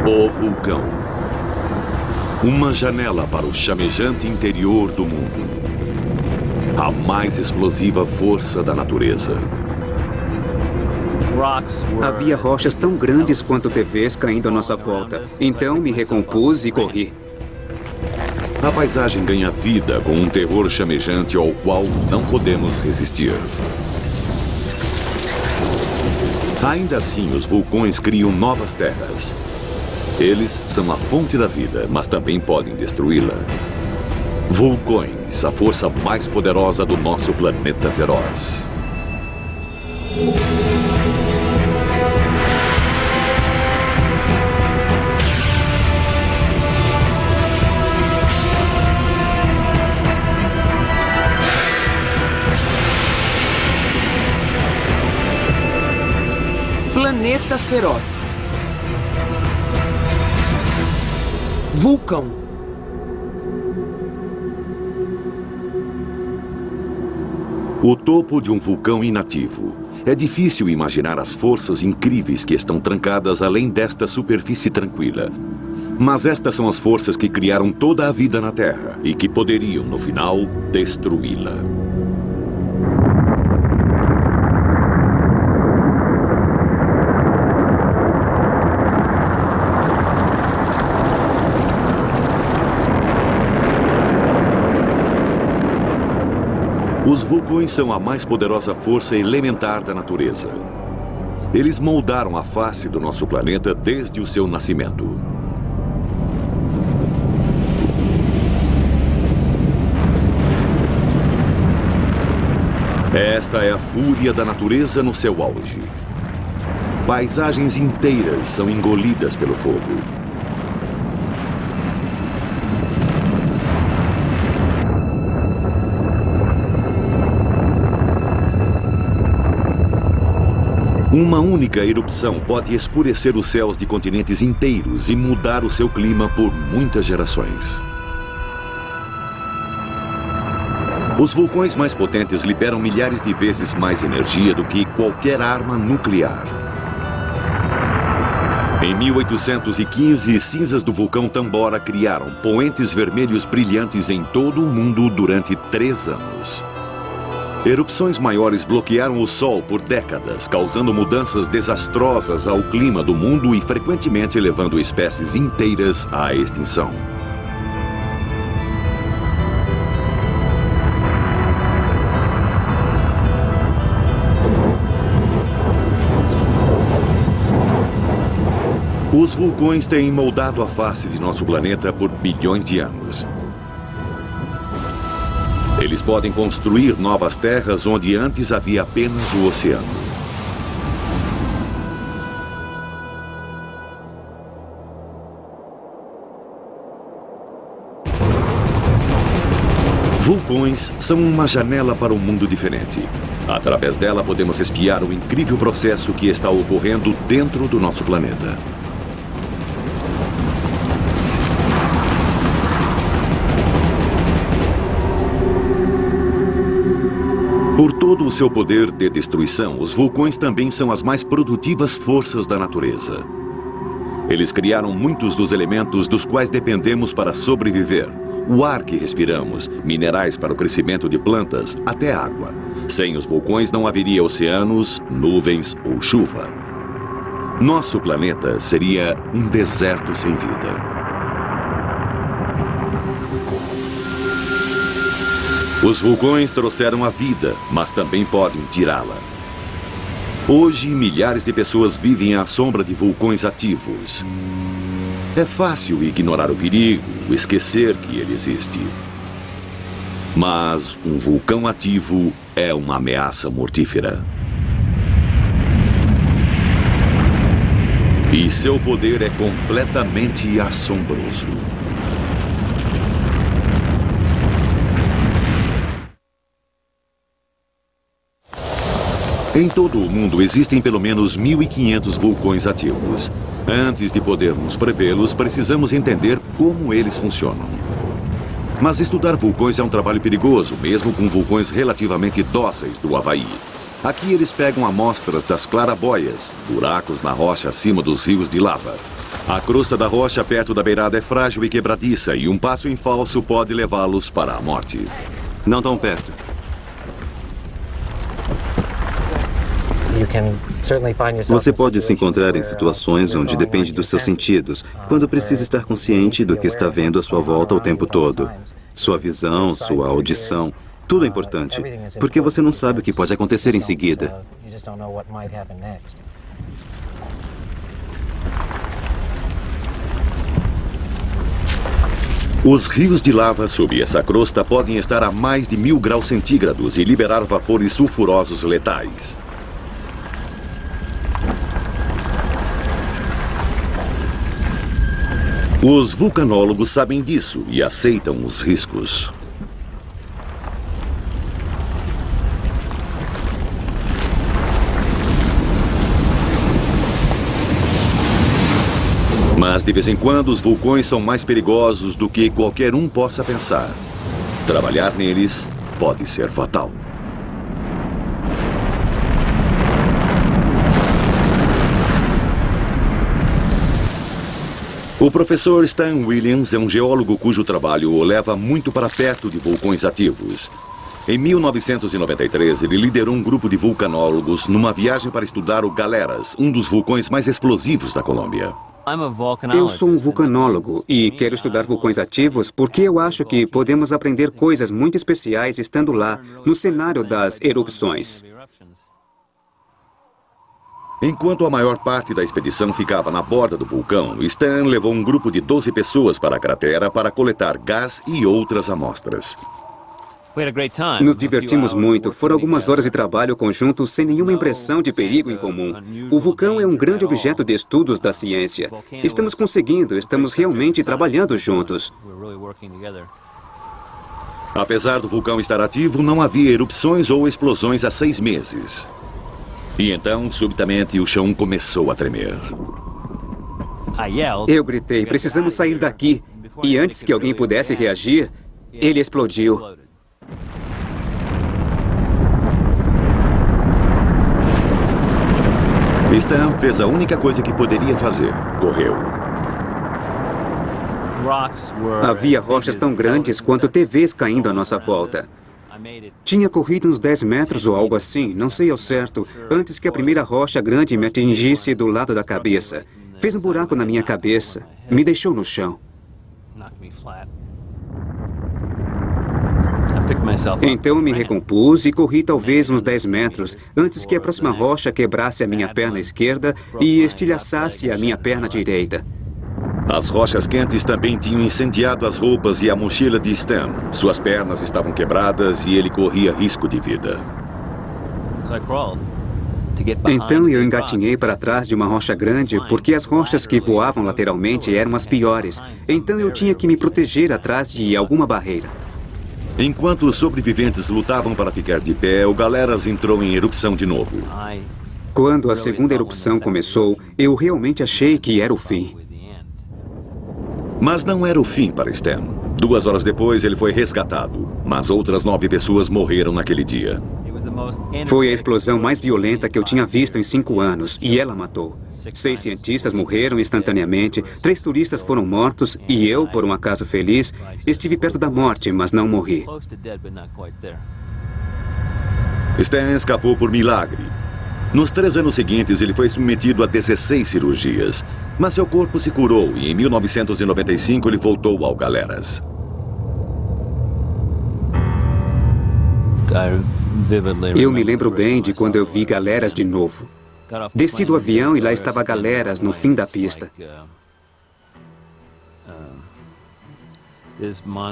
O vulcão. Uma janela para o chamejante interior do mundo. A mais explosiva força da natureza. Havia rochas tão grandes quanto TVs caindo à nossa volta. Então me recompus e corri. A paisagem ganha vida com um terror chamejante ao qual não podemos resistir. Ainda assim, os vulcões criam novas terras. Eles são a fonte da vida, mas também podem destruí-la. Vulcões, a força mais poderosa do nosso planeta feroz. Planeta feroz. Vulcão. O topo de um vulcão inativo. É difícil imaginar as forças incríveis que estão trancadas além desta superfície tranquila. Mas estas são as forças que criaram toda a vida na Terra e que poderiam, no final, destruí-la. Os vulcões são a mais poderosa força elementar da natureza. Eles moldaram a face do nosso planeta desde o seu nascimento. Esta é a fúria da natureza no seu auge. Paisagens inteiras são engolidas pelo fogo. Uma única erupção pode escurecer os céus de continentes inteiros e mudar o seu clima por muitas gerações. Os vulcões mais potentes liberam milhares de vezes mais energia do que qualquer arma nuclear. Em 1815, cinzas do vulcão Tambora criaram poentes vermelhos brilhantes em todo o mundo durante 3 anos. Erupções maiores bloquearam o Sol por décadas, causando mudanças desastrosas ao clima do mundo e frequentemente levando espécies inteiras à extinção. Os vulcões têm moldado a face de nosso planeta por bilhões de anos. Eles podem construir novas terras onde antes havia apenas o oceano. Vulcões são uma janela para um mundo diferente. Através dela podemos espiar o incrível processo que está ocorrendo dentro do nosso planeta. Por todo o seu poder de destruição, os vulcões também são as mais produtivas forças da natureza. Eles criaram muitos dos elementos dos quais dependemos para sobreviver. O ar que respiramos, minerais para o crescimento de plantas, até água. Sem os vulcões não haveria oceanos, nuvens ou chuva. Nosso planeta seria um deserto sem vida. Os vulcões trouxeram a vida, mas também podem tirá-la. Hoje, milhares de pessoas vivem à sombra de vulcões ativos. É fácil ignorar o perigo, esquecer que ele existe. Mas um vulcão ativo é uma ameaça mortífera. E seu poder é completamente assombroso. Em todo o mundo existem pelo menos 1.500 vulcões ativos. Antes de podermos prevê-los, precisamos entender como eles funcionam. Mas estudar vulcões é um trabalho perigoso, mesmo com vulcões relativamente dóceis do Havaí. Aqui eles pegam amostras das clarabóias, buracos na rocha acima dos rios de lava. A crosta da rocha perto da beirada é frágil e quebradiça, e um passo em falso pode levá-los para a morte. Não tão perto. Você pode se encontrar em situações onde depende dos seus sentidos, quando precisa estar consciente do que está vendo à sua volta o tempo todo. Sua visão, sua audição, tudo é importante, porque você não sabe o que pode acontecer em seguida. Os rios de lava sob essa crosta podem estar a mais de 1000 graus centígrados e liberar vapores sulfurosos letais. Os vulcanólogos sabem disso e aceitam os riscos. Mas, de vez em quando, os vulcões são mais perigosos do que qualquer um possa pensar. Trabalhar neles pode ser fatal. O professor Stan Williams é um geólogo cujo trabalho o leva muito para perto de vulcões ativos. Em 1993, ele liderou um grupo de vulcanólogos numa viagem para estudar o Galeras, um dos vulcões mais explosivos da Colômbia. Eu sou um vulcanólogo e quero estudar vulcões ativos porque eu acho que podemos aprender coisas muito especiais estando lá, no cenário das erupções. Enquanto a maior parte da expedição ficava na borda do vulcão, Stan levou um grupo de 12 pessoas para a cratera para coletar gás e outras amostras. Nos divertimos muito. Foram algumas horas de trabalho conjunto sem nenhuma impressão de perigo em comum. O vulcão é um grande objeto de estudos da ciência. Estamos conseguindo, estamos realmente trabalhando juntos. Apesar do vulcão estar ativo, não havia erupções ou explosões há 6 meses. E então, subitamente, o chão começou a tremer. Eu gritei, precisamos sair daqui. E antes que alguém pudesse reagir, ele explodiu. Stan fez a única coisa que poderia fazer. Correu. Havia rochas tão grandes quanto TVs caindo à nossa volta. Tinha corrido uns 10 metros ou algo assim, não sei ao certo, antes que a primeira rocha grande me atingisse do lado da cabeça. Fez um buraco na minha cabeça, me deixou no chão. Então me recompus e corri talvez uns 10 metros antes que a próxima rocha quebrasse a minha perna esquerda e estilhaçasse a minha perna direita. As rochas quentes também tinham incendiado as roupas e a mochila de Stan. Suas pernas estavam quebradas e ele corria risco de vida. Então eu engatinhei para trás de uma rocha grande porque as rochas que voavam lateralmente eram as piores. Então eu tinha que me proteger atrás de alguma barreira. Enquanto os sobreviventes lutavam para ficar de pé, o Galeras entrou em erupção de novo. Quando a segunda erupção começou, eu realmente achei que era o fim. Mas não era o fim para Stan. 2 horas depois, ele foi resgatado. Mas outras 9 pessoas morreram naquele dia. Foi a explosão mais violenta que eu tinha visto em 5 anos, e ela matou. 6 cientistas morreram instantaneamente, 3 turistas foram mortos, e eu, por um acaso feliz, estive perto da morte, mas não morri. Stan escapou por milagre. Nos 3 anos seguintes, ele foi submetido a 16 cirurgias. Mas seu corpo se curou e, em 1995, ele voltou ao Galeras. Eu me lembro bem de quando eu vi Galeras de novo. Desci do avião e lá estava Galeras no fim da pista.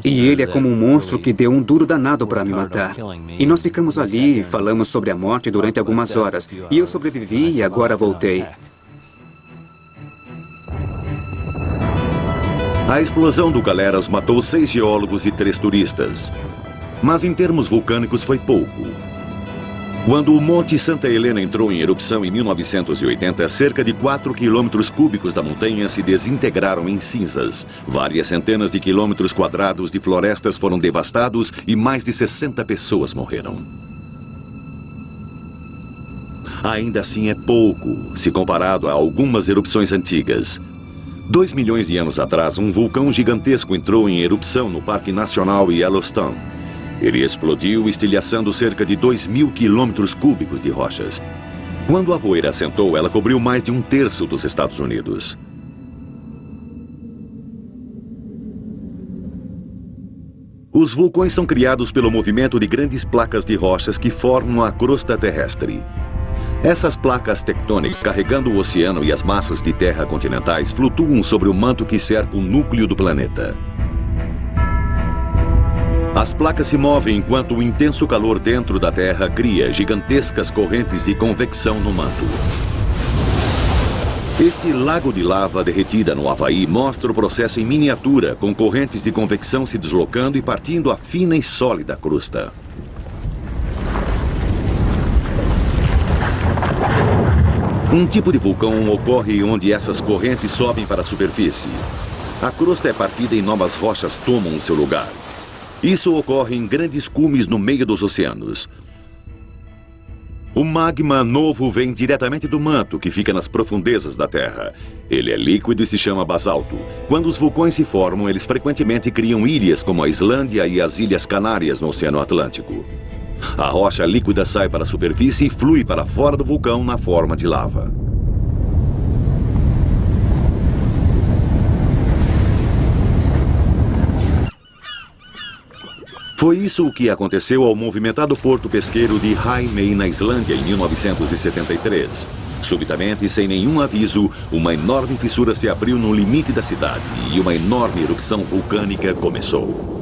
E ele é como um monstro que deu um duro danado para me matar. E nós ficamos ali e falamos sobre a morte durante algumas horas. E eu sobrevivi e agora voltei. A explosão do Galeras matou 6 geólogos e 3 turistas. Mas em termos vulcânicos foi pouco. Quando o Monte Santa Helena entrou em erupção em 1980, cerca de 4 quilômetros cúbicos da montanha se desintegraram em cinzas. Várias centenas de quilômetros quadrados de florestas foram devastados e mais de 60 pessoas morreram. Ainda assim é pouco, se comparado a algumas erupções antigas. 2 milhões de anos atrás, um vulcão gigantesco entrou em erupção no Parque Nacional Yellowstone. Ele explodiu, estilhaçando cerca de 2.000 quilômetros cúbicos de rochas. Quando a poeira assentou, ela cobriu mais de 1/3 dos Estados Unidos. Os vulcões são criados pelo movimento de grandes placas de rochas que formam a crosta terrestre. Essas placas tectônicas, carregando o oceano e as massas de terra continentais, flutuam sobre o manto que cerca o núcleo do planeta. As placas se movem enquanto o intenso calor dentro da Terra cria gigantescas correntes de convecção no manto. Este lago de lava derretida no Havaí mostra o processo em miniatura, com correntes de convecção se deslocando e partindo a fina e sólida crosta. Um tipo de vulcão ocorre onde essas correntes sobem para a superfície. A crosta é partida e novas rochas tomam o seu lugar. Isso ocorre em grandes cumes no meio dos oceanos. O magma novo vem diretamente do manto, que fica nas profundezas da Terra. Ele é líquido e se chama basalto. Quando os vulcões se formam, eles frequentemente criam ilhas como a Islândia e as Ilhas Canárias no Oceano Atlântico. A rocha líquida sai para a superfície e flui para fora do vulcão na forma de lava. Foi isso o que aconteceu ao movimentado porto pesqueiro de Heimeey, na Islândia, em 1973. Subitamente, sem nenhum aviso, uma enorme fissura se abriu no limite da cidade e uma enorme erupção vulcânica começou.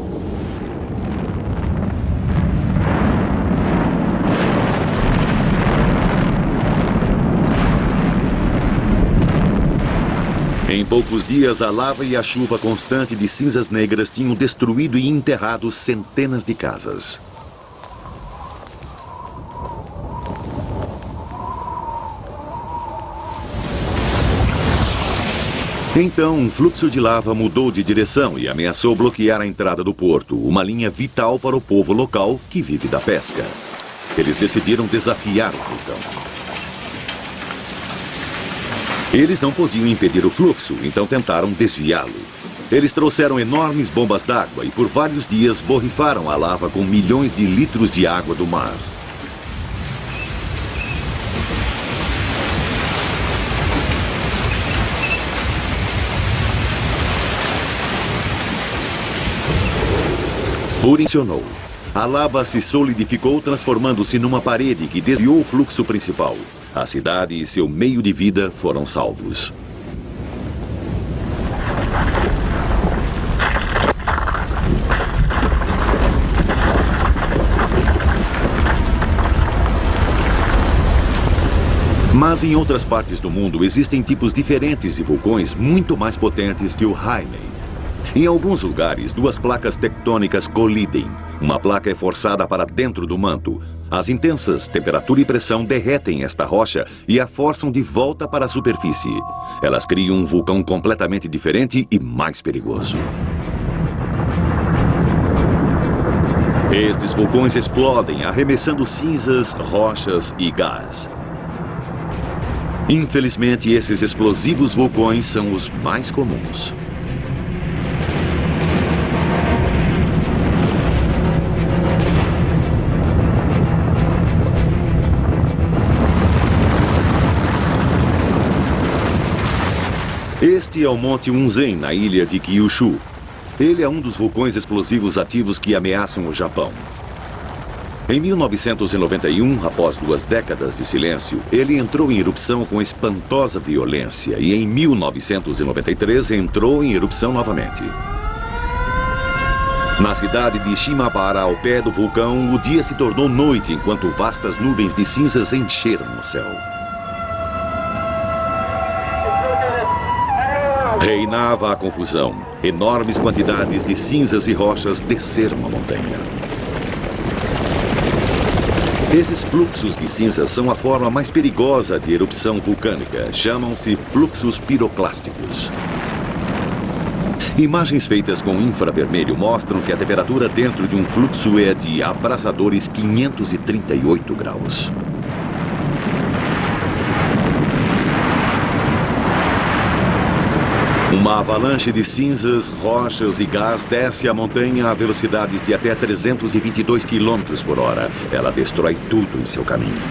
Em poucos dias, a lava e a chuva constante de cinzas negras tinham destruído e enterrado centenas de casas. Então, um fluxo de lava mudou de direção e ameaçou bloquear a entrada do porto, uma linha vital para o povo local que vive da pesca. Eles decidiram desafiar o vulcão. Eles não podiam impedir o fluxo, então tentaram desviá-lo. Eles trouxeram enormes bombas d'água e por vários dias borrifaram a lava com milhões de litros de água do mar. Funcionou. A lava se solidificou, transformando-se numa parede que desviou o fluxo principal. A cidade e seu meio de vida foram salvos. Mas em outras partes do mundo existem tipos diferentes de vulcões muito mais potentes que o Heimeey. Em alguns lugares, duas placas tectônicas colidem. Uma placa é forçada para dentro do manto. As intensas temperatura e pressão derretem esta rocha e a forçam de volta para a superfície. Elas criam um vulcão completamente diferente e mais perigoso. Estes vulcões explodem, arremessando cinzas, rochas e gás. Infelizmente, esses explosivos vulcões são os mais comuns. Este é o Monte Unzen, na ilha de Kyushu. Ele é um dos vulcões explosivos ativos que ameaçam o Japão. Em 1991, após 2 décadas de silêncio, ele entrou em erupção com espantosa violência e em 1993 entrou em erupção novamente. Na cidade de Shimabara, ao pé do vulcão, o dia se tornou noite enquanto vastas nuvens de cinzas encheram o céu. Reinava a confusão. Enormes quantidades de cinzas e rochas desceram a montanha. Esses fluxos de cinzas são a forma mais perigosa de erupção vulcânica. Chamam-se fluxos piroclásticos. Imagens feitas com infravermelho mostram que a temperatura dentro de um fluxo é de abrasadores 538 graus. Uma avalanche de cinzas, rochas e gás desce a montanha a velocidades de até 322 km por hora. Ela destrói tudo em seu caminho.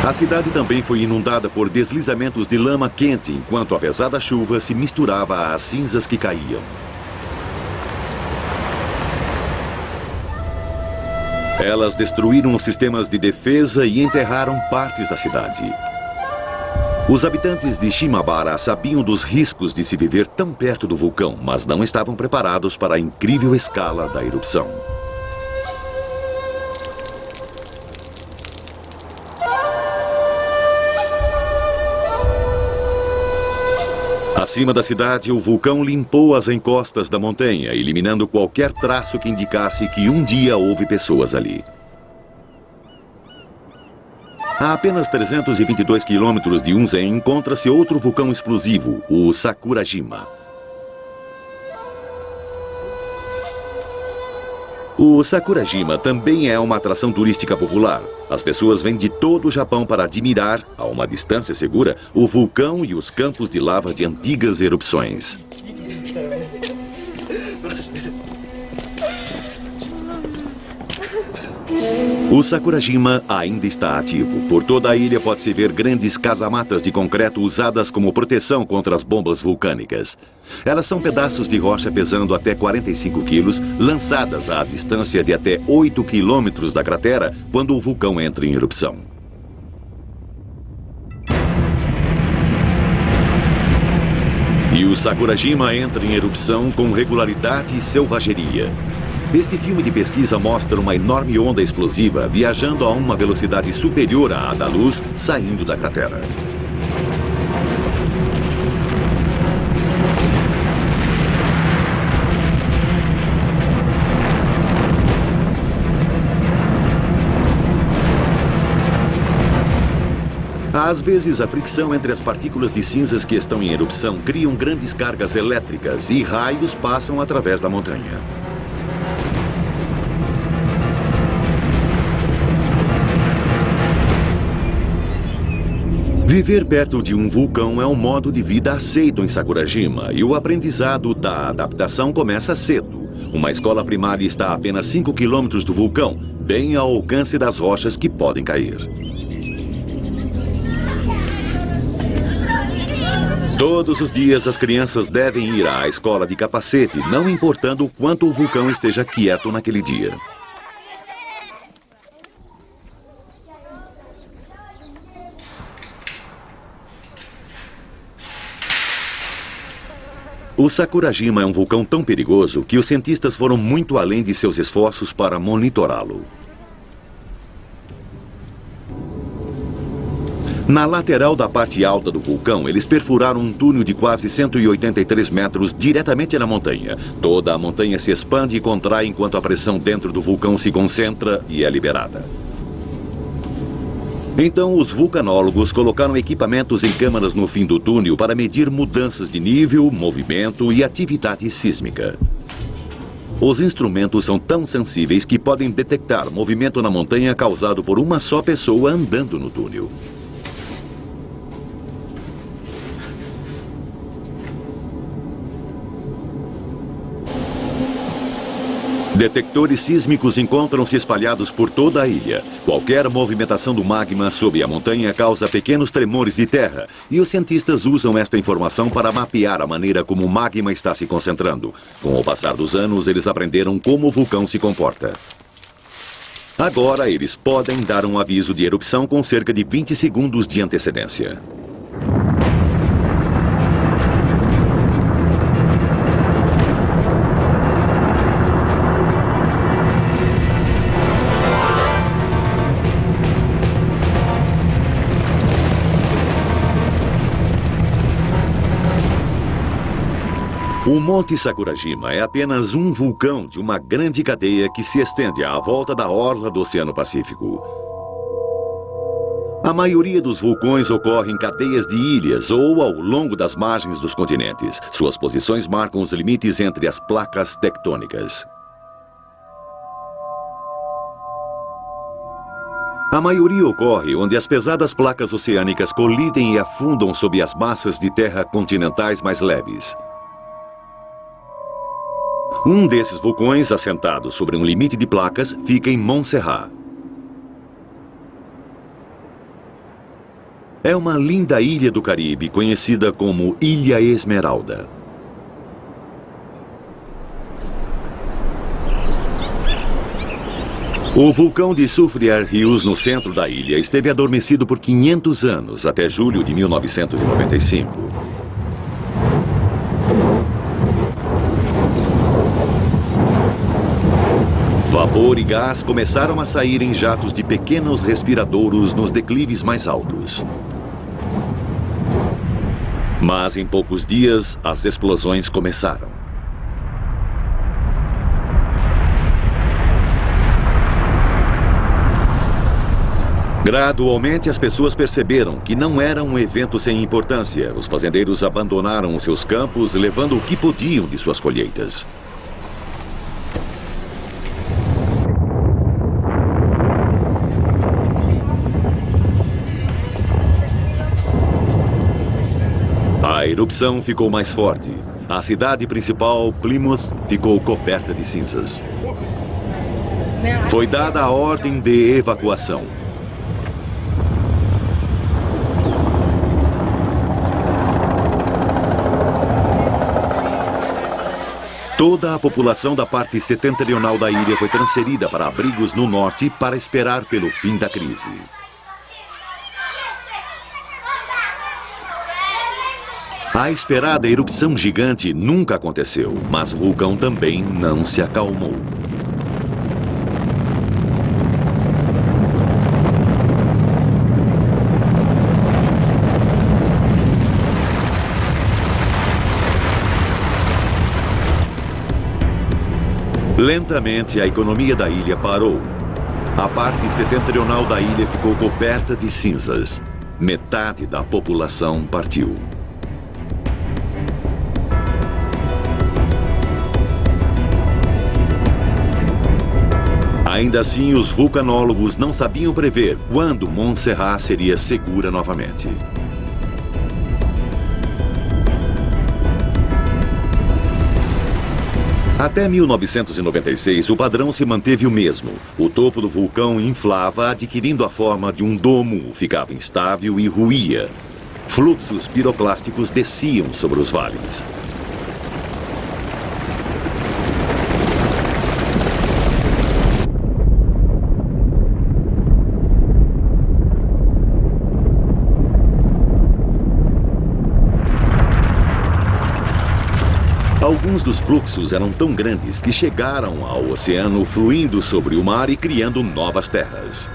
A cidade também foi inundada por deslizamentos de lama quente, enquanto a pesada chuva se misturava às cinzas que caíam. Elas destruíram os sistemas de defesa e enterraram partes da cidade. Os habitantes de Shimabara sabiam dos riscos de se viver tão perto do vulcão, mas não estavam preparados para a incrível escala da erupção. Acima da cidade, o vulcão limpou as encostas da montanha, eliminando qualquer traço que indicasse que um dia houve pessoas ali. A apenas 322 quilômetros de Unzen encontra-se outro vulcão explosivo, o Sakurajima. O Sakurajima também é uma atração turística popular. As pessoas vêm de todo o Japão para admirar, a uma distância segura, o vulcão e os campos de lava de antigas erupções. O Sakurajima ainda está ativo. Por toda a ilha pode-se ver grandes casamatas de concreto usadas como proteção contra as bombas vulcânicas. Elas são pedaços de rocha pesando até 45 quilos, lançadas à distância de até 8 quilômetros da cratera quando o vulcão entra em erupção. E o Sakurajima entra em erupção com regularidade e selvageria. Este filme de pesquisa mostra uma enorme onda explosiva viajando a uma velocidade superior à da luz, saindo da cratera. Às vezes, a fricção entre as partículas de cinzas que estão em erupção criam grandes cargas elétricas e raios passam através da montanha. Viver perto de um vulcão é um modo de vida aceito em Sakurajima e o aprendizado da adaptação começa cedo. Uma escola primária está a apenas 5 quilômetros do vulcão, bem ao alcance das rochas que podem cair. Todos os dias as crianças devem ir à escola de capacete, não importando o quanto o vulcão esteja quieto naquele dia. O Sakurajima é um vulcão tão perigoso que os cientistas foram muito além de seus esforços para monitorá-lo. Na lateral da parte alta do vulcão, eles perfuraram um túnel de quase 183 metros diretamente na montanha. Toda a montanha se expande e contrai enquanto a pressão dentro do vulcão se concentra e é liberada. Então, os vulcanólogos colocaram equipamentos em câmaras no fim do túnel para medir mudanças de nível, movimento e atividade sísmica. Os instrumentos são tão sensíveis que podem detectar movimento na montanha causado por uma só pessoa andando no túnel. Detectores sísmicos encontram-se espalhados por toda a ilha. Qualquer movimentação do magma sob a montanha causa pequenos tremores de terra, e os cientistas usam esta informação para mapear a maneira como o magma está se concentrando. Com o passar dos anos, eles aprenderam como o vulcão se comporta. Agora, eles podem dar um aviso de erupção com cerca de 20 segundos de antecedência. O Monte Sakurajima é apenas um vulcão de uma grande cadeia que se estende à volta da orla do Oceano Pacífico. A maioria dos vulcões ocorre em cadeias de ilhas ou ao longo das margens dos continentes. Suas posições marcam os limites entre as placas tectônicas. A maioria ocorre onde as pesadas placas oceânicas colidem e afundam sob as massas de terra continentais mais leves. Um desses vulcões, assentado sobre um limite de placas, fica em Montserrat. É uma linda ilha do Caribe, conhecida como Ilha Esmeralda. O vulcão de Soufrière Hills, no centro da ilha, esteve adormecido por 500 anos, até julho de 1995. Vapor e gás começaram a sair em jatos de pequenos respiradouros nos declives mais altos. Mas em poucos dias, as explosões começaram. Gradualmente, as pessoas perceberam que não era um evento sem importância. Os fazendeiros abandonaram os seus campos, levando o que podiam de suas colheitas. A erupção ficou mais forte. A cidade principal, Plymouth, ficou coberta de cinzas. Foi dada a ordem de evacuação. Toda a população da parte setentrional da ilha foi transferida para abrigos no norte para esperar pelo fim da crise. A esperada erupção gigante nunca aconteceu, mas o vulcão também não se acalmou. Lentamente, a economia da ilha parou. A parte setentrional da ilha ficou coberta de cinzas. Metade da população partiu. Ainda assim, os vulcanólogos não sabiam prever quando Montserrat seria segura novamente. Até 1996, o padrão se manteve o mesmo. O topo do vulcão inflava, adquirindo a forma de um domo, ficava instável e ruía. Fluxos piroclásticos desciam sobre os vales. Alguns dos fluxos eram tão grandes que chegaram ao oceano, fluindo sobre o mar e criando novas terras.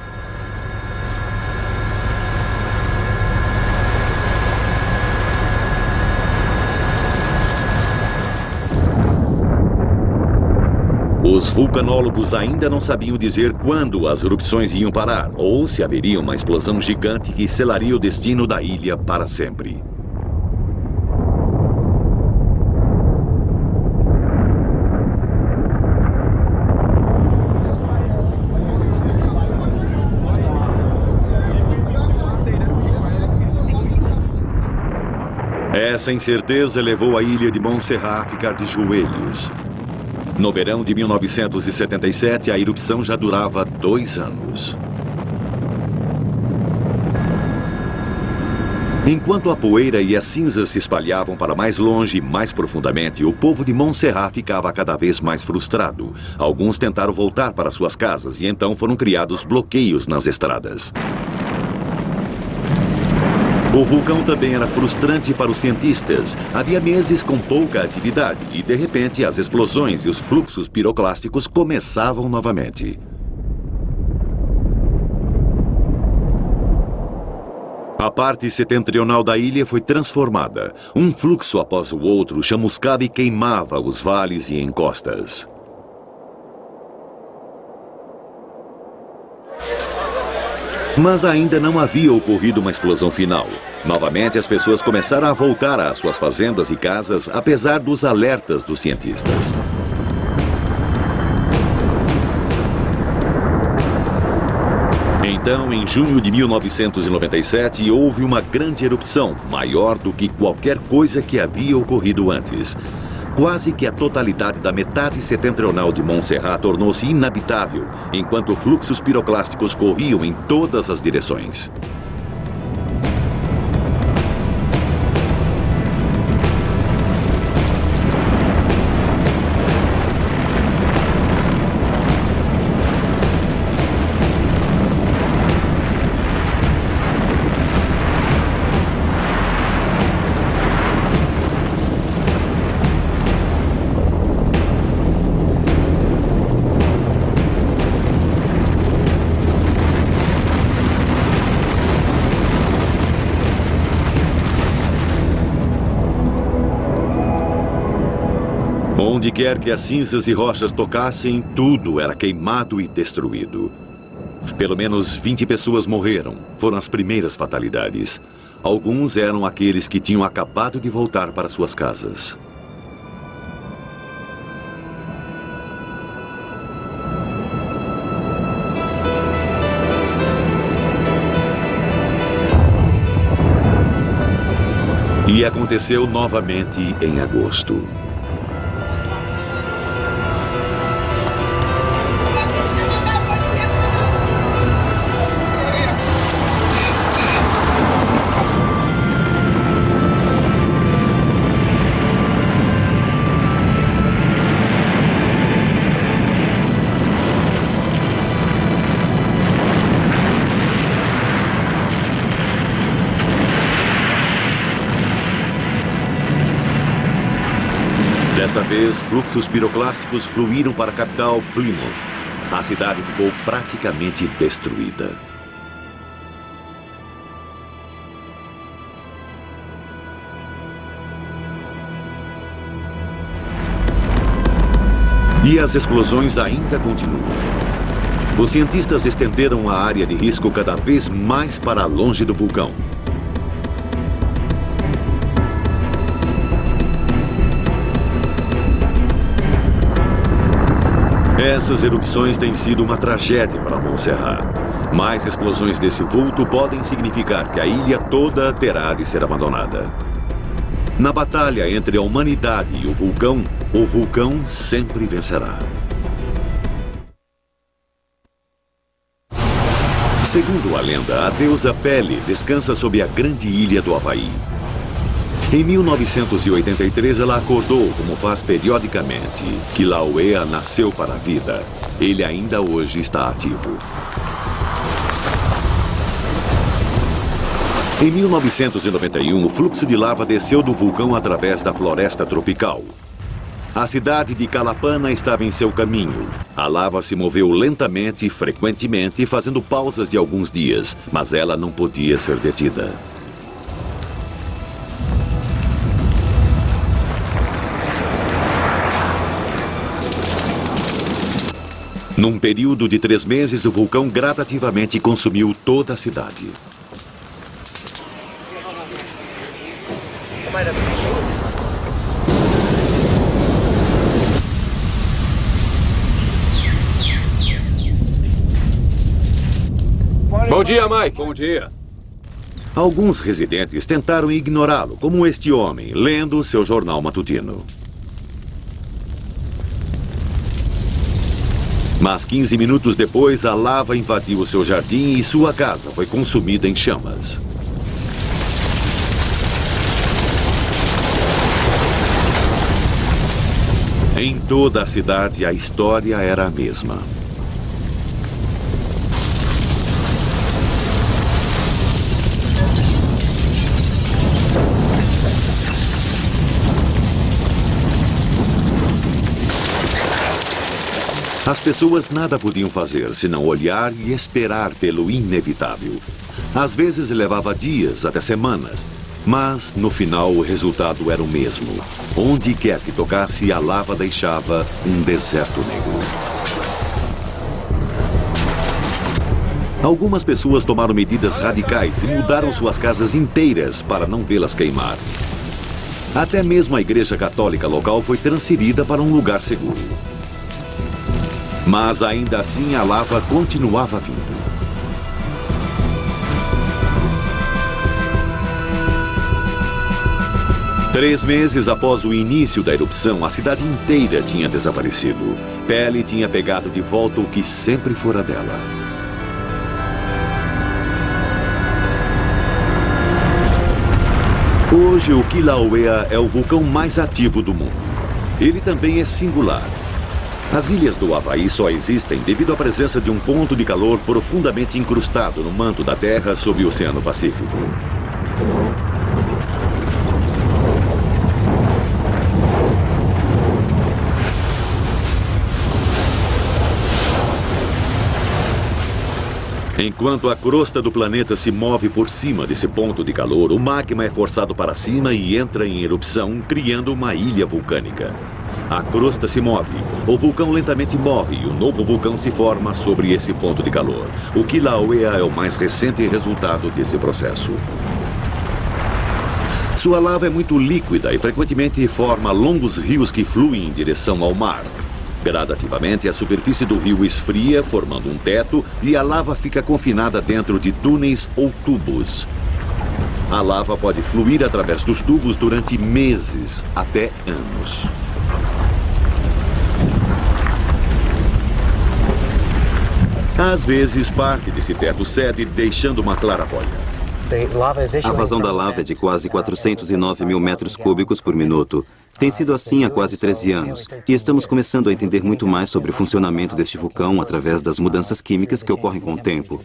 Os vulcanólogos ainda não sabiam dizer quando as erupções iam parar, ou se haveria uma explosão gigante que selaria o destino da ilha para sempre. Essa incerteza levou a ilha de Montserrat a ficar de joelhos. No verão de 1977, a erupção já durava 2 anos. Enquanto a poeira e as cinzas se espalhavam para mais longe e mais profundamente, o povo de Montserrat ficava cada vez mais frustrado. Alguns tentaram voltar para suas casas e então foram criados bloqueios nas estradas. O vulcão também era frustrante para os cientistas. Havia meses com pouca atividade e, de repente, as explosões e os fluxos piroclásticos começavam novamente. A parte setentrional da ilha foi transformada. Um fluxo após o outro chamuscava e queimava os vales e encostas. Mas ainda não havia ocorrido uma explosão final. Novamente, as pessoas começaram a voltar às suas fazendas e casas, apesar dos alertas dos cientistas. Então, em junho de 1997, houve uma grande erupção, maior do que qualquer coisa que havia ocorrido antes. Quase que a totalidade da metade setentrional de Montserrat tornou-se inabitável, enquanto fluxos piroclásticos corriam em todas as direções. Onde quer que as cinzas e rochas tocassem, tudo era queimado e destruído. Pelo menos 20 pessoas morreram. Foram as primeiras fatalidades. Alguns eram aqueles que tinham acabado de voltar para suas casas. E aconteceu novamente em agosto. Dessa vez, fluxos piroclásticos fluíram para a capital, Plymouth. A cidade ficou praticamente destruída. E as explosões ainda continuam. Os cientistas estenderam a área de risco cada vez mais para longe do vulcão. Essas erupções têm sido uma tragédia para Montserrat. Mais explosões desse vulto podem significar que a ilha toda terá de ser abandonada. Na batalha entre a humanidade e o vulcão sempre vencerá. Segundo a lenda, a deusa Pele descansa sob a grande ilha do Havaí. Em 1983, ela acordou, como faz periodicamente, que Kilauea nasceu para a vida. Ele ainda hoje está ativo. Em 1991, o fluxo de lava desceu do vulcão através da floresta tropical. A cidade de Calapana estava em seu caminho. A lava se moveu lentamente e frequentemente, fazendo pausas de alguns dias, mas ela não podia ser detida. Num período de 3 meses, o vulcão gradativamente consumiu toda a cidade. Bom dia, Mike. Bom dia. Alguns residentes tentaram ignorá-lo, como este homem, lendo seu jornal matutino. Mas 15 minutos depois, a lava invadiu o seu jardim e sua casa foi consumida em chamas. Em toda a cidade, a história era a mesma. As pessoas nada podiam fazer senão olhar e esperar pelo inevitável. Às vezes levava dias, até semanas, mas no final o resultado era o mesmo. Onde quer que tocasse, a lava deixava um deserto negro. Algumas pessoas tomaram medidas radicais e mudaram suas casas inteiras para não vê-las queimar. Até mesmo a igreja católica local foi transferida para um lugar seguro. Mas ainda assim a lava continuava vindo. Três meses após o início da erupção, a cidade inteira tinha desaparecido. Pele tinha pegado de volta o que sempre fora dela. Hoje, o Kilauea é o vulcão mais ativo do mundo. Ele também é singular. As ilhas do Havaí só existem devido à presença de um ponto de calor profundamente incrustado no manto da Terra sob o Oceano Pacífico. Enquanto a crosta do planeta se move por cima desse ponto de calor, o magma é forçado para cima e entra em erupção, criando uma ilha vulcânica. A crosta se move, o vulcão lentamente morre e o novo vulcão se forma sobre esse ponto de calor. O Kilauea é o mais recente resultado desse processo. Sua lava é muito líquida e frequentemente forma longos rios que fluem em direção ao mar. Gradativamente, a superfície do rio esfria, formando um teto, e a lava fica confinada dentro de túneis ou tubos. A lava pode fluir através dos tubos durante meses, até anos. Às vezes, parte desse teto cede, deixando uma clarabóia. A vazão da lava é de quase 409 mil metros cúbicos por minuto. Tem sido assim há quase 13 anos. E estamos começando a entender muito mais sobre o funcionamento deste vulcão através das mudanças químicas que ocorrem com o tempo.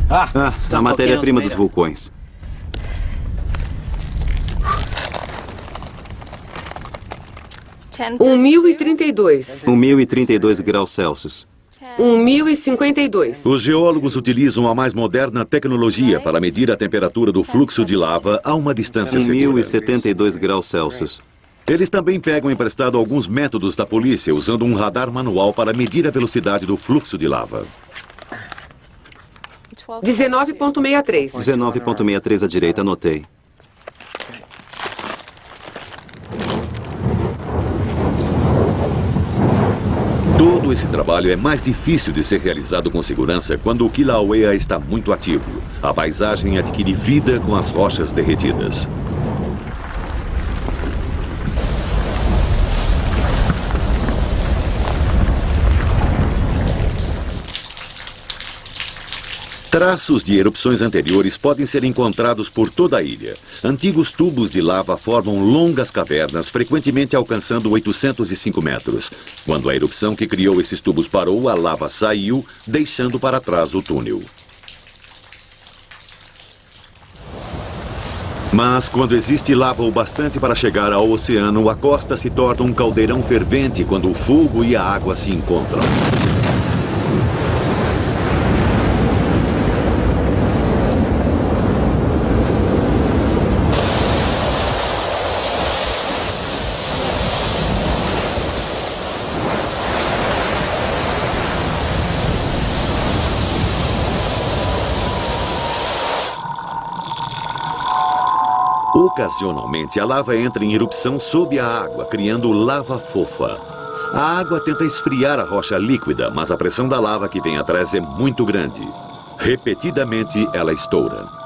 A matéria-prima dos vulcões. 1032. 1032 graus Celsius. 1052. Os geólogos utilizam a mais moderna tecnologia para medir a temperatura do fluxo de lava a uma distância segura. 1072 graus Celsius. Eles também pegam emprestado alguns métodos da polícia, usando um radar manual para medir a velocidade do fluxo de lava. 19,63. 19,63 à direita, anotei. Todo esse trabalho é mais difícil de ser realizado com segurança quando o Kilauea está muito ativo. A paisagem adquire vida com as rochas derretidas. Traços de erupções anteriores podem ser encontrados por toda a ilha. Antigos tubos de lava formam longas cavernas, frequentemente alcançando 805 metros. Quando a erupção que criou esses tubos parou, a lava saiu, deixando para trás o túnel. Mas quando existe lava o bastante para chegar ao oceano, a costa se torna um caldeirão fervente quando o fogo e a água se encontram. Ocasionalmente, a lava entra em erupção sob a água, criando lava fofa. A água tenta esfriar a rocha líquida, mas a pressão da lava que vem atrás é muito grande. Repetidamente, ela estoura.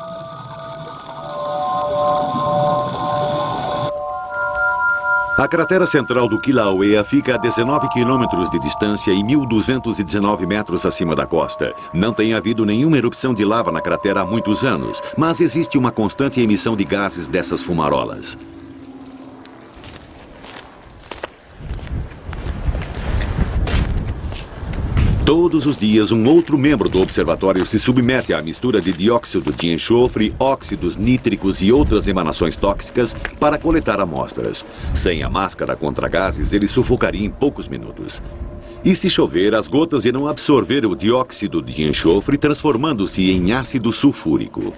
A cratera central do Kilauea fica a 19 quilômetros de distância e 1.219 metros acima da costa. Não tem havido nenhuma erupção de lava na cratera há muitos anos, mas existe uma constante emissão de gases dessas fumarolas. Todos os dias, um outro membro do observatório se submete à mistura de dióxido de enxofre, óxidos nítricos e outras emanações tóxicas para coletar amostras. Sem a máscara contra gases, ele sufocaria em poucos minutos. E se chover, as gotas irão absorver o dióxido de enxofre, transformando-se em ácido sulfúrico.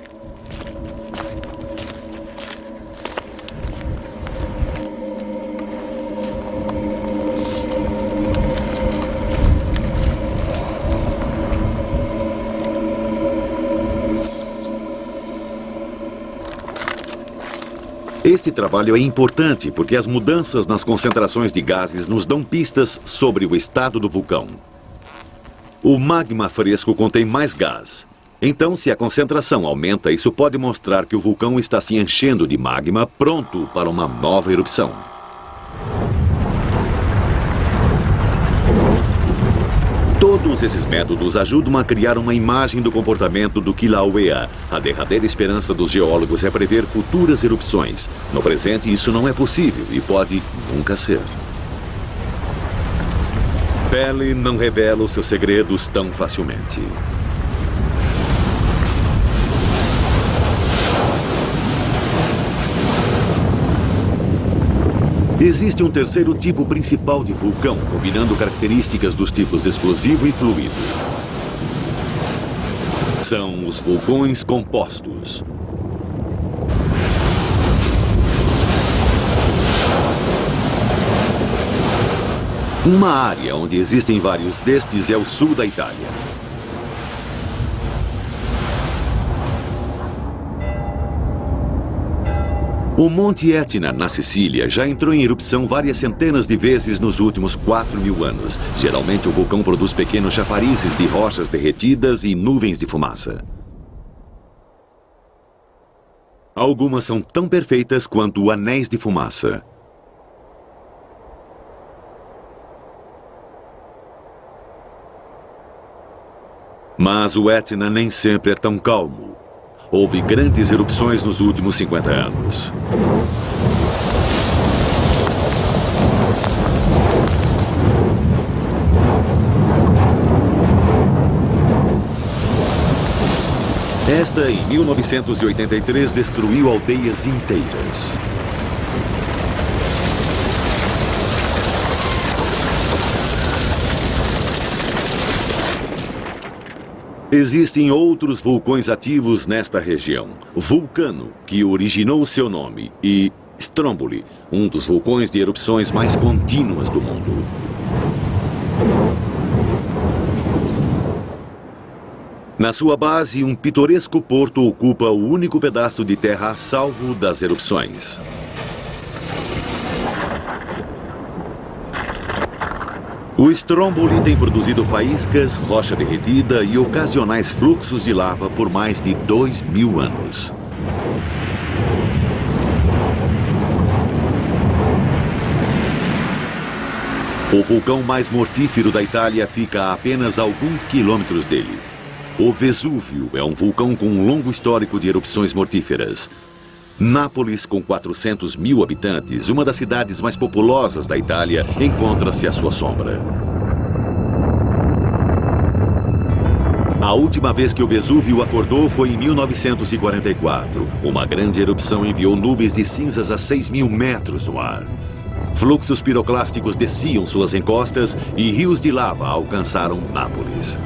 Este trabalho é importante porque as mudanças nas concentrações de gases nos dão pistas sobre o estado do vulcão. O magma fresco contém mais gás. Então, se a concentração aumenta, isso pode mostrar que o vulcão está se enchendo de magma, pronto para uma nova erupção. Todos esses métodos ajudam a criar uma imagem do comportamento do Kilauea. A derradeira esperança dos geólogos é prever futuras erupções. No presente, isso não é possível e pode nunca ser. Pele não revela os seus segredos tão facilmente. Existe um terceiro tipo principal de vulcão, combinando características dos tipos explosivo e fluido. São os vulcões compostos. Uma área onde existem vários destes é o sul da Itália. O Monte Etna, na Sicília, já entrou em erupção várias centenas de vezes nos últimos 4.000 anos. Geralmente, o vulcão produz pequenos chafarizes de rochas derretidas e nuvens de fumaça. Algumas são tão perfeitas quanto anéis de fumaça. Mas o Etna nem sempre é tão calmo. Houve grandes erupções nos últimos 50 anos. Esta, em 1983, destruiu aldeias inteiras. Existem outros vulcões ativos nesta região. Vulcano, que originou seu nome, e Stromboli, um dos vulcões de erupções mais contínuas do mundo. Na sua base, um pitoresco porto ocupa o único pedaço de terra a salvo das erupções. O Stromboli tem produzido faíscas, rocha derretida e ocasionais fluxos de lava por mais de 2.000 anos. O vulcão mais mortífero da Itália fica a apenas alguns quilômetros dele. O Vesúvio é um vulcão com um longo histórico de erupções mortíferas. Nápoles, com 400.000 habitantes, uma das cidades mais populosas da Itália, encontra-se à sua sombra. A última vez que o Vesúvio acordou foi em 1944. Uma grande erupção enviou nuvens de cinzas a 6.000 metros no ar. Fluxos piroclásticos desciam suas encostas e rios de lava alcançaram Nápoles.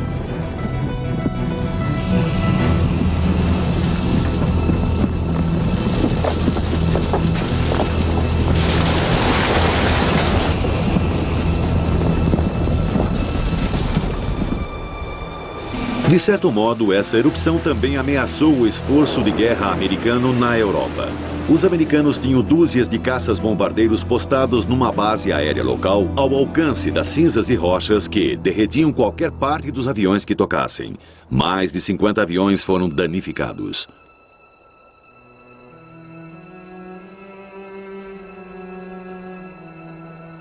De certo modo, essa erupção também ameaçou o esforço de guerra americano na Europa. Os americanos tinham dúzias de caças-bombardeiros postados numa base aérea local ao alcance das cinzas e rochas que derretiam qualquer parte dos aviões que tocassem. Mais de 50 aviões foram danificados.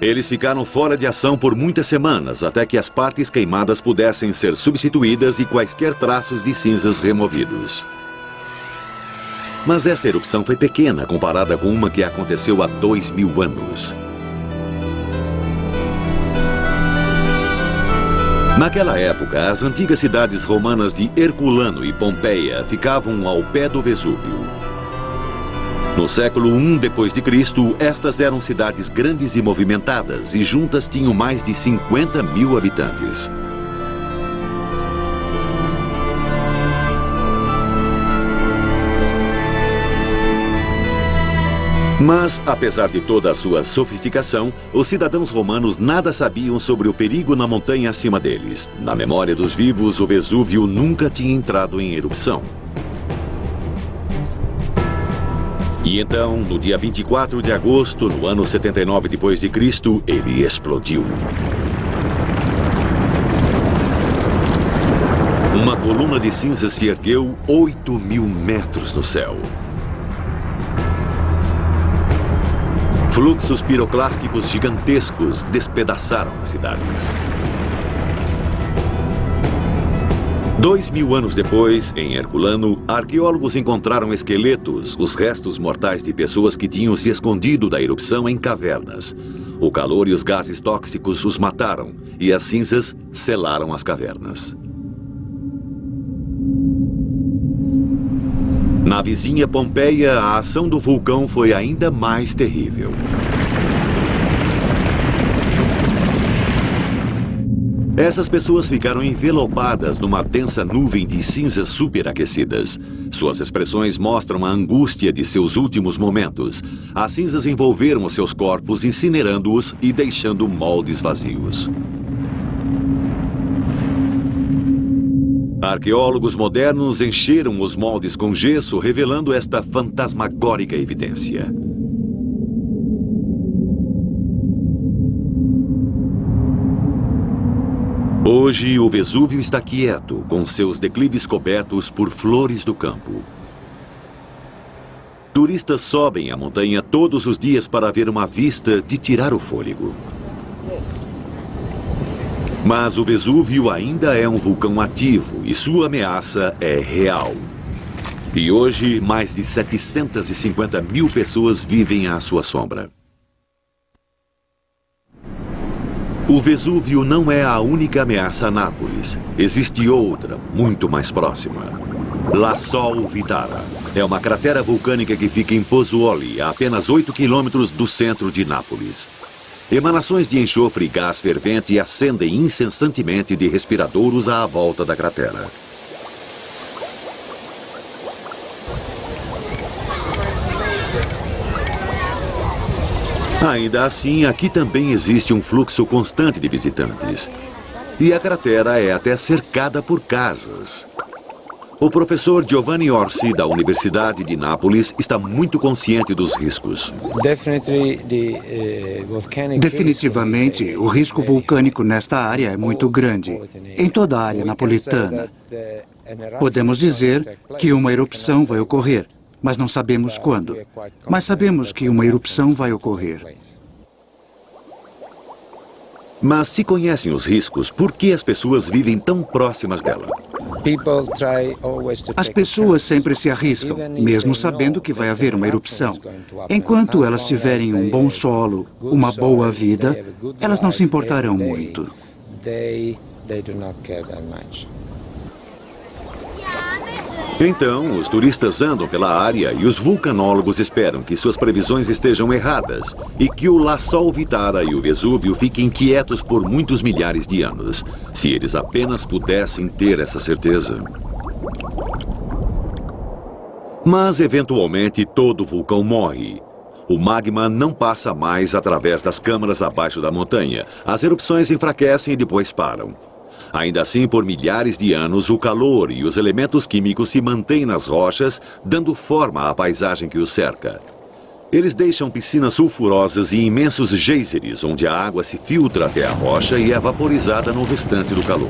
Eles ficaram fora de ação por muitas semanas, até que as partes queimadas pudessem ser substituídas e quaisquer traços de cinzas removidos. Mas esta erupção foi pequena comparada com uma que aconteceu há 2.000 anos. Naquela época, as antigas cidades romanas de Herculano e Pompeia ficavam ao pé do Vesúvio. No século I d.C., estas eram cidades grandes e movimentadas e juntas tinham mais de 50.000 habitantes. Mas, apesar de toda a sua sofisticação, os cidadãos romanos nada sabiam sobre o perigo na montanha acima deles. Na memória dos vivos, o Vesúvio nunca tinha entrado em erupção. E então, no dia 24 de agosto, no ano 79 depois de Cristo, ele explodiu. Uma coluna de cinzas se ergueu 8.000 metros no céu. Fluxos piroclásticos gigantescos despedaçaram as cidades. 2.000 anos depois, em Herculano, arqueólogos encontraram esqueletos, os restos mortais de pessoas que tinham se escondido da erupção em cavernas. O calor e os gases tóxicos os mataram, e as cinzas selaram as cavernas. Na vizinha Pompeia, a ação do vulcão foi ainda mais terrível. Essas pessoas ficaram envelopadas numa densa nuvem de cinzas superaquecidas. Suas expressões mostram a angústia de seus últimos momentos. As cinzas envolveram os seus corpos, incinerando-os e deixando moldes vazios. Arqueólogos modernos encheram os moldes com gesso, revelando esta fantasmagórica evidência. Hoje, o Vesúvio está quieto, com seus declives cobertos por flores do campo. Turistas sobem a montanha todos os dias para ver uma vista de tirar o fôlego. Mas o Vesúvio ainda é um vulcão ativo e sua ameaça é real. E hoje, mais de 750.000 pessoas vivem à sua sombra. O Vesúvio não é a única ameaça a Nápoles. Existe outra, muito mais próxima. La Sol Vitara. É uma cratera vulcânica que fica em Pozzuoli, a apenas 8 quilômetros do centro de Nápoles. Emanações de enxofre e gás fervente ascendem incessantemente de respiradouros à volta da cratera. Ainda assim, aqui também existe um fluxo constante de visitantes. E a cratera é até cercada por casas. O professor Giovanni Orsi, da Universidade de Nápoles, está muito consciente dos riscos. Definitivamente, o risco vulcânico nesta área é muito grande, em toda a área napolitana. Podemos dizer que uma erupção vai ocorrer, mas não sabemos quando. Mas sabemos que uma erupção vai ocorrer. Mas se conhecem os riscos, por que as pessoas vivem tão próximas dela? As pessoas sempre se arriscam, mesmo sabendo que vai haver uma erupção. Enquanto elas tiverem um bom solo, uma boa vida, elas não se importarão muito. Então, os turistas andam pela área e os vulcanólogos esperam que suas previsões estejam erradas e que o La Sol Vitara e o Vesúvio fiquem quietos por muitos milhares de anos, se eles apenas pudessem ter essa certeza. Mas, eventualmente, todo vulcão morre. O magma não passa mais através das câmaras abaixo da montanha. As erupções enfraquecem e depois param. Ainda assim, por milhares de anos, o calor e os elementos químicos se mantêm nas rochas, dando forma à paisagem que os cerca. Eles deixam piscinas sulfurosas e imensos geysers, onde a água se filtra até a rocha e é vaporizada no restante do calor.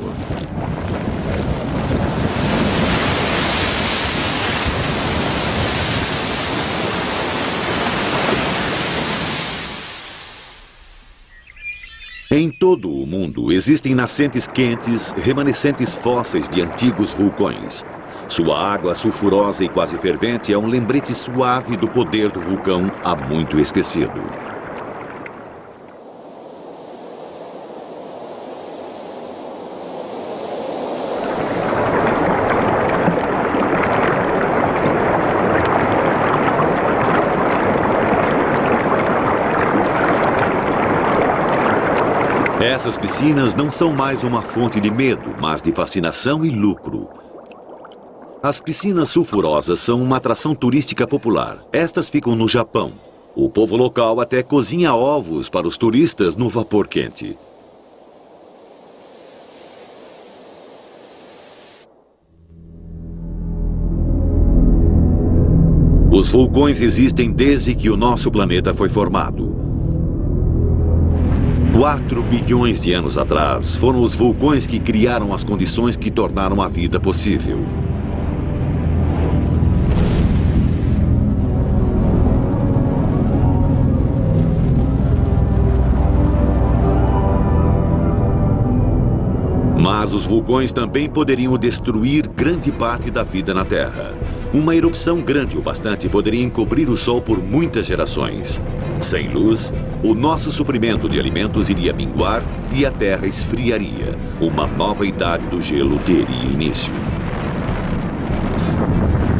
Em todo o mundo existem nascentes quentes, remanescentes fósseis de antigos vulcões. Sua água sulfurosa e quase fervente é um lembrete suave do poder do vulcão há muito esquecido. Essas piscinas não são mais uma fonte de medo, mas de fascinação e lucro. As piscinas sulfurosas são uma atração turística popular. Estas ficam no Japão. O povo local até cozinha ovos para os turistas no vapor quente. Os vulcões existem desde que o nosso planeta foi formado. 4 bilhões de anos atrás, foram os vulcões que criaram as condições que tornaram a vida possível. Mas os vulcões também poderiam destruir grande parte da vida na Terra. Uma erupção grande o bastante poderia encobrir o Sol por muitas gerações. Sem luz, o nosso suprimento de alimentos iria minguar e a Terra esfriaria. Uma nova idade do gelo teria início.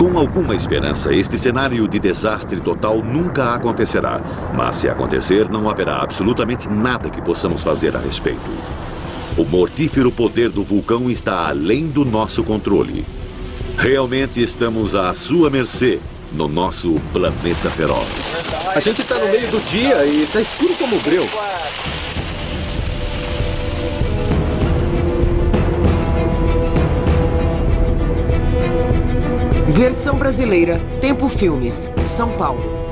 Com alguma esperança, este cenário de desastre total nunca acontecerá. Mas se acontecer, não haverá absolutamente nada que possamos fazer a respeito. O mortífero poder do vulcão está além do nosso controle. Realmente estamos à sua mercê no nosso planeta feroz. A gente está no meio do dia e está escuro como breu. Versão brasileira, Tempo Filmes, São Paulo.